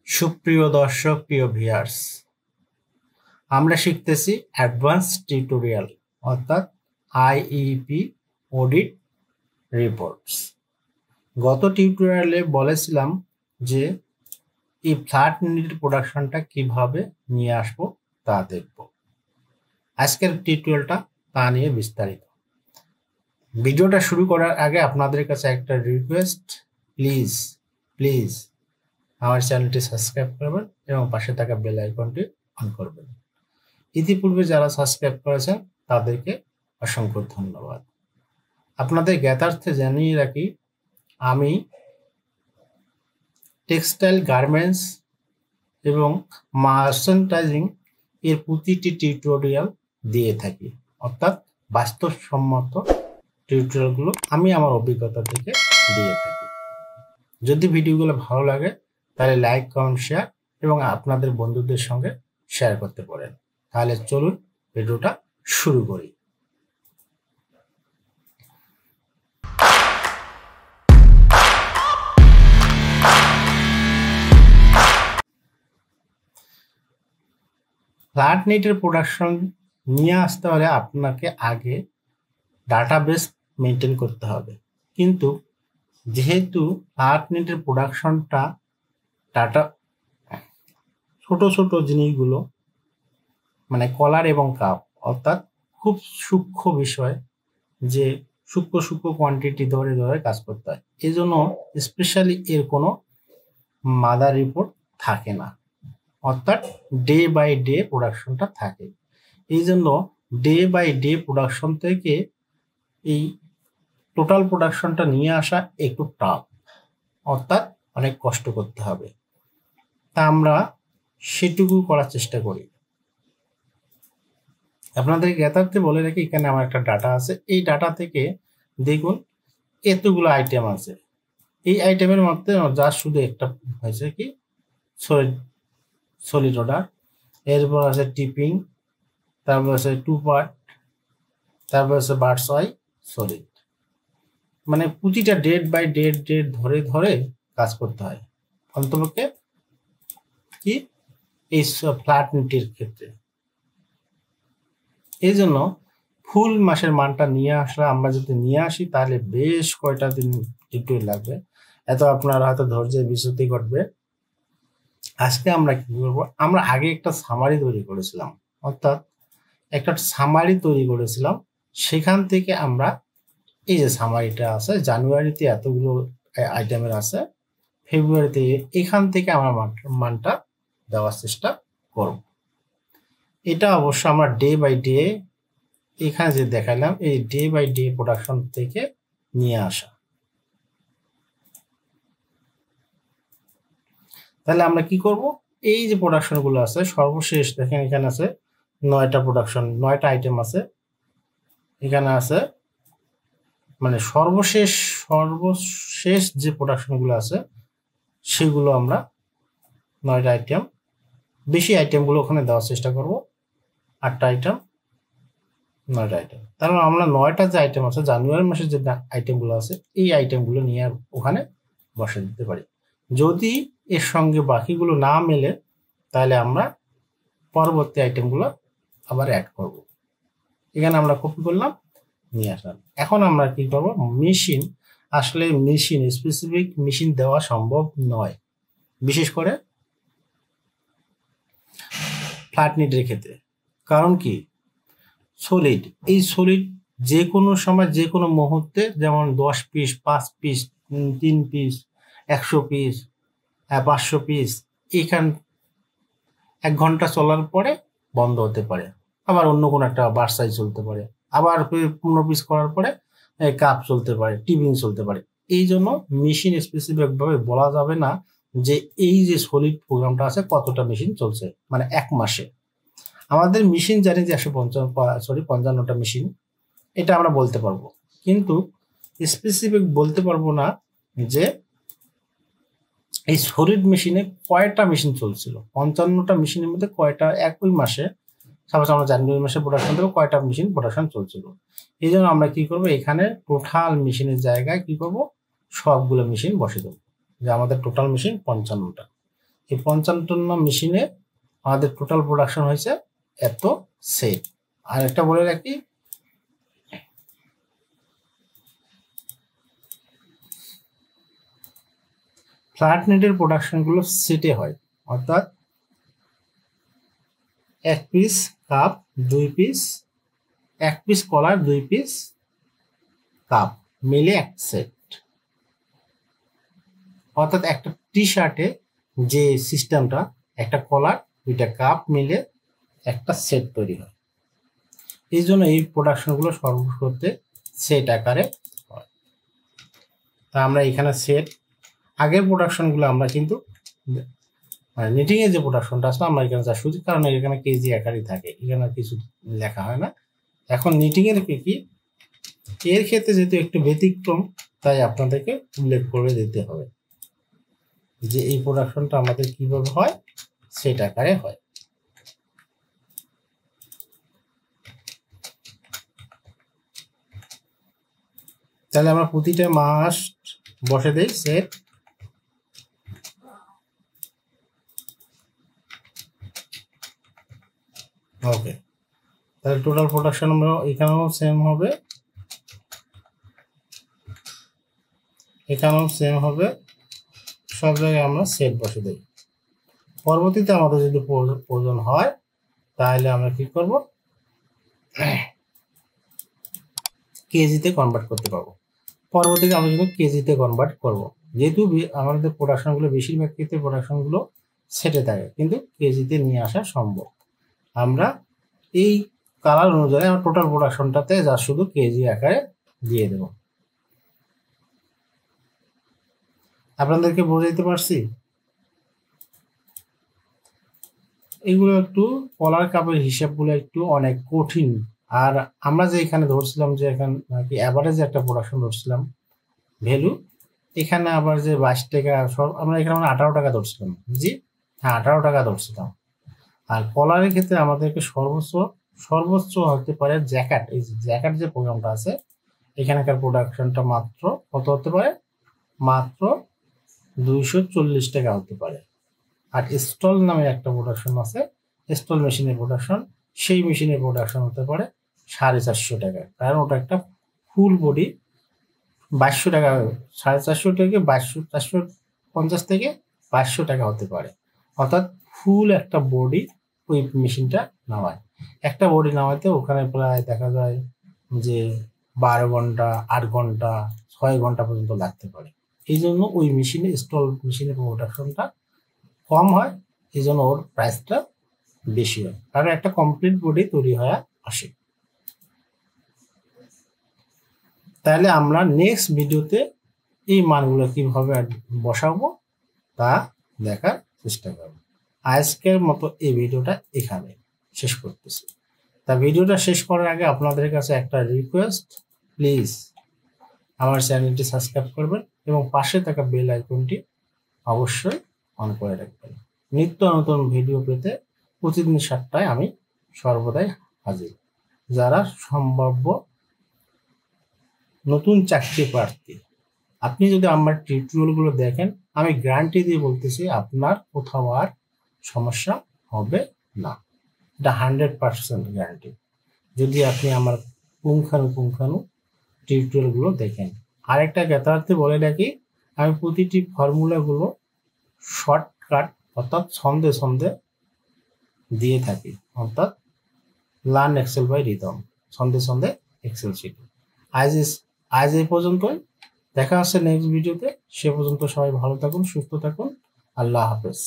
সুপ্রিয় দর্শক, প্রিয় ভিউয়ার্স, আমরা শিখতেছি অ্যাডভান্স টিউটোরিয়াল অর্থাৎ আইইপি অডিট রিপোর্টস। গত টিউটোরিয়ালে বলেছিলাম যে এই ফ্ল্যাট ইউনিট প্রোডাকশনটা কিভাবে নিয়ে আসবো তা দেখব। আজকের টিউটোরিয়ালটা তা নিয়ে বিস্তারিত। ভিডিওটা শুরু করার আগে আপনাদের কাছে একটা রিকোয়েস্ট, প্লিজ আমার চ্যানেলটি সাবস্ক্রাইব করবেন এবং পাশে থাকা বেল আইকনটি অন করবেন। ইতিপূর্বে যারা সাবস্ক্রাইব করেছেন তাদেরকে অসংখ্য ধন্যবাদ। আপনাদের জ্ঞাতার্থে জানিয়ে রাখি, আমি টেক্সটাইল, গার্মেন্টস এবং মার্চেন্টাইজিং এর প্রতিটি টিউটোরিয়াল দিয়ে থাকি, অর্থাৎ বাস্তবসম্মত টিউটোরিয়ালগুলো আমি আমার অভিজ্ঞতা থেকে দিয়ে থাকি। যদি ভিডিওগুলো ভালো লাগে তাহলে লাইক, কমেন্ট, শেয়ার এবং আপনাদের বন্ধুদের সঙ্গে শেয়ার করতে পারেন। তাহলে চলুন ভিডিওটা শুরু করি। ফ্ল্যাট নেটের প্রোডাকশন নিয়ে আসতে হলে আপনাকে আগে ডাটাবেস মেনটেন করতে হবে, কিন্তু যেহেতু ফ্ল্যাট নেটের প্রোডাকশনটা ছোট জিনিসগুলো মানে কলার এবং কাপ, অর্থাৎ খুব সূক্ষ্ম বিষয়, যে সূক্ষ্ম কোয়ান্টিটি ধরে কাজ করতে হয়। এই জন্য স্পেশালি এর কোনো মাদার রিপোর্ট থাকে না, অর্থাৎ ডে বাই ডে প্রোডাকশনটা থাকে। এই জন্য ডে বাই ডে প্রোডাকশন থেকে এই টোটাল প্রোডাকশনটা নিয়ে আসা একটু টাফ, অর্থাৎ অনেক কষ্ট করতে হবে। তা আমরা সেটুকু করার চেষ্টা করি। আপনাদের জ্ঞাতার্থে বলে রাখি, এখানে আমার একটা ডাটা আছে। এই ডাটা থেকে দেখুন এতগুলো আইটেম আছে। এই আইটেমের মধ্যে যা শুধু একটা হয়েছে কি সলিড অর্ডার, এরপর আছে টিপিং, তারপর আছে 2 পার্ট, তারপর আছে বার্ডস আই সলিড। মানে প্রতিটা ডেট বাই ডেট ধরে কাজ করতে হয় অন্তপক্ষে কি এই ফ্ল্যাট নেটের ক্ষেত্রে। এই জন্য ফুল মাসের মানটা নিয়ে আসলে আমরা যদি নিয়ে আসি তাহলে বেশ কয়টা দিন টিউটোরিয়াল লাগবে, এত আপনার হয়তো ধৈর্যের বিচ্যুতি ঘটবে। আজকে আমরা কি করবো, আমরা আগে একটা সামারি তৈরি করেছিলাম, সেখান থেকে আমরা এই যে সামারিটা আছে, জানুয়ারিতে এতগুলো আইটেমের আছে, ফেব্রুয়ারিতে এখান থেকে আমরা মানটা দেওয়ার চেষ্টা করব। এটা অবশ্য আমরা ডে বাই ডে, এখানে যে দেখালাম এই ডে বাই ডে প্রোডাকশন থেকে নিয়ে আসা। তাহলে আমরা কি করব, এই যে প্রোডাকশন গুলো আছে সর্বশেষ দেখেন, এখানে আছে 9টা প্রোডাকশন, 9টা আইটেম আছে। এখানে আছে মানে সর্বশেষ যে প্রোডাকশন গুলো আছে সেগুলো আমরা 9টা আইটেম, বেশি আইটেম গুলো ওখানে দেওয়ার চেষ্টা করব। 8টা আইটেম, 9টা আইটেম। তার মানে আমরা 9টা যে আইটেম আছে, জানুয়ারি মাসের যে আইটেম গুলো আছে, এই আইটেম গুলো নিয়ে ওখানে বসে দিতে পারি। যদি এর সঙ্গে বাকিগুলো না মেলে তাহলে আমরা পরবর্তী আইটেমগুলো আবার অ্যাড করব। এখানে আমরা কপি করলাম, নিয়ে আসলাম। এখন আমরা কি করব, স্পেসিফিক মেশিন দেওয়া সম্ভব নয়, বিশেষ করে ফ্ল্যাট নেটের ক্ষেত্রে। কারণ কি, এই সলিড যে কোনো সময় যে কোনো মুহূর্তে, যেমন 10 piece, 5 piece, 3 piece, 100 piece, 500 piece, এখান 1 ঘন্টা চলার পরে বন্ধ হতে পারে। আবার অন্য কোনো একটা বার্সাই চলতে পারে, আবার 15 পিস করার পরে কাপ চলতে পারে, টিপিং চলতে পারে। এই জন্য মেশিন স্পেসিফিক ভাবে বলা যাবে না যে এই যে সলিড প্রোগ্রামটা আছে কতটা মেশিন চলছে, মানে 1 মাসে। আমাদের মেশিন জানি যে 55টা মেশিন, এটা আমরা বলতে পারবো, কিন্তু স্পেসিফিক বলতে পারবো না যে এই সলিড মেশিনে কয়টা মেশিন চলছিল। 55টা মেশিনের মধ্যে কয়টা একই মাসে, সাপোজ আমরা জানুয়ারি মাসে প্রোডাকশন দেবো, কয়টা মেশিন প্রোডাকশন চলছিল। এই জন্য আমরা কি করবো, এখানে টোটাল মেশিনের জায়গায় কি করব, সবগুলো মেশিন বসে দেবো, যে আমাদের টোটাল মেশিন 55টা। এই 55 মেশিনে আমাদের টোটাল প্রোডাকশন হয়েছে এত সেট। আর একটা বলে রাখি, ফ্ল্যাট নেটের প্রোডাকশনগুলো সেটে হয়, অর্থাৎ 1 পিস কাপ, 2 পিস, 1 পিস কলার, 2 পিস কাপ মিলে এক সেট। অর্থাৎ একটা টি শার্টে যে সিস্টেমটা, একটা কলার 2টা কাপ মিলে একটা সেট তৈরি হয়। এই জন্য এই প্রোডাকশনগুলো সর্বশেষ করতে সেট আকারে হয়। তা আমরা এখানে সেট, আগের প্রোডাকশনগুলো আমরা কিন্তু নিটিং এর যে প্রোডাকশনটা আসলে আমরা এখানে যা শুধু, কারণ এখানে কেজি আকারই থাকে, এখানে কিছু লেখা হয় না। এখন নিটিং এর কি এর ক্ষেত্রে যেহেতু একটু ব্যতিক্রম, তাই আপনাদেরকে উল্লেখ করে দিতে হবে যে এই প্রোডাকশনটা আমাদের কিভাবে হয়, সেট আকারে হয়। তাহলে আমরা প্রতিটা মাস বসে দেই সেট। ওকে, তাহলে টোটাল প্রোডাকশন আমরা এখানেও সেম হবে, এখানেও সেম হবে, সব জায়গায় আমরা সেট বসে দেই। পরবর্তীতে আমাদের যদি প্রয়োজন হয় তাহলে আমরা কি করব, কেজিতে কনভার্ট করতে পারবো। পরবর্তীতে আমরা কিন্তু কেজিতে কনভার্ট করব, যেহেতু আমাদের প্রোডাকশনগুলো বেশিরভাগ ক্ষেত্রে প্রোডাকশনগুলো সেটে থাকে, কিন্তু কেজিতে নিয়ে আসা সম্ভব। আমরা এই কালার অনুযায়ী আমরা টোটাল প্রোডাকশনটাতে যা শুধু কেজি আকারে দিয়ে দেব। আপনাদেরকে বোঝাইতে পারছি? এগুলো একটু কলার কাপের হিসাবগুলো একটু অনেক কঠিন। আর আমরা যে এখানে ধরছিলাম যে এখানে নাকি অ্যাভারেজ একটা প্রোডাকশন ধরছিলাম ভ্যালু, এখানে আবার যে 22 টাকা সব, আমরা এখানে 18 টাকা ধরছিলাম। জি হ্যাঁ, 18 টাকা ধরছিলাম। আর কলারের ক্ষেত্রে আমাদেরকে সর্বোচ্চ হতে পারে জ্যাকেট, এই জ্যাকেট যে প্রোগ্রামটা আছে, এখানকার প্রোডাকশনটা মাত্র কত হতে পারে, মাত্র 240 টাকা হতে পারে। আর স্টল নামে একটা প্রোডাকশন আছে, স্টল মেশিনের প্রোডাকশন, সেই মেশিনের প্রোডাকশন হতে পারে 450 টাকা, কারণ ওটা একটা ফুল বডি। 2200 টাকা, 450 থেকে 450 থেকে 500 টাকা হতে পারে। অর্থাৎ ফুল একটা বডি ওই মেশিনটা নামায়। একটা বডি নামাইতে ওখানে প্রায় দেখা যায় যে 12 ঘন্টা, 8 ঘন্টা, 6 ঘন্টা পর্যন্ত লাগতে পারে। এই জন্য ওই মেশিনে, স্টল মেশিনের প্রোডাকশনটা কম হয়, এই জন্য ওর প্রাইসটা বেশি হয়, কারণ একটা কমপ্লিট বডি তৈরি হয়ে আসে। তাহলে আমরা নেক্সট ভিডিওতে এই মানগুলো কিভাবে বসাবো তা দেখার চেষ্টা করব। আজকের মতো এই ভিডিওটা এখানে শেষ করতেছি। তা ভিডিওটা শেষ করার আগে আপনাদের কাছে একটা রিকোয়েস্ট, প্লিজ আমার চ্যানেলটি সাবস্ক্রাইব করবেন এবং পাশে থাকা বেল আইকনটি অবশ্যই অন করে রাখবেন। নিত্য নতুন ভিডিও পেতে প্রতিদিন 7টায় আমি সর্বদাই হাজির। যারা সম্ভাব্য নতুন চাকরি প্রার্থী, আপনি যদি আমার টিউটোরিয়ালগুলো দেখেন, আমি গ্যারান্টি দিয়ে বলতেছি আপনার কোথাও আর সমস্যা হবে না। এটা 100% গ্যারান্টি, যদি আপনি আমার পুঙ্খানু টিউটোরিয়ালগুলো দেখেন। আরেকটা যথার্থে বলে রাখি, আমি প্রতিটি ফর্মুলাগুলো শর্টকাট অর্থাৎ ছন্দে দিয়ে থাকি, অর্থাৎ লার্ন এক্সেল বাই রিদম, ছন্দে এক্সেল শিট। আজ এই পর্যন্তই, দেখা হচ্ছে নেক্সট ভিডিওতে। সে পর্যন্ত সবাই ভালো থাকুন, সুস্থ থাকুন। আল্লাহ হাফেজ।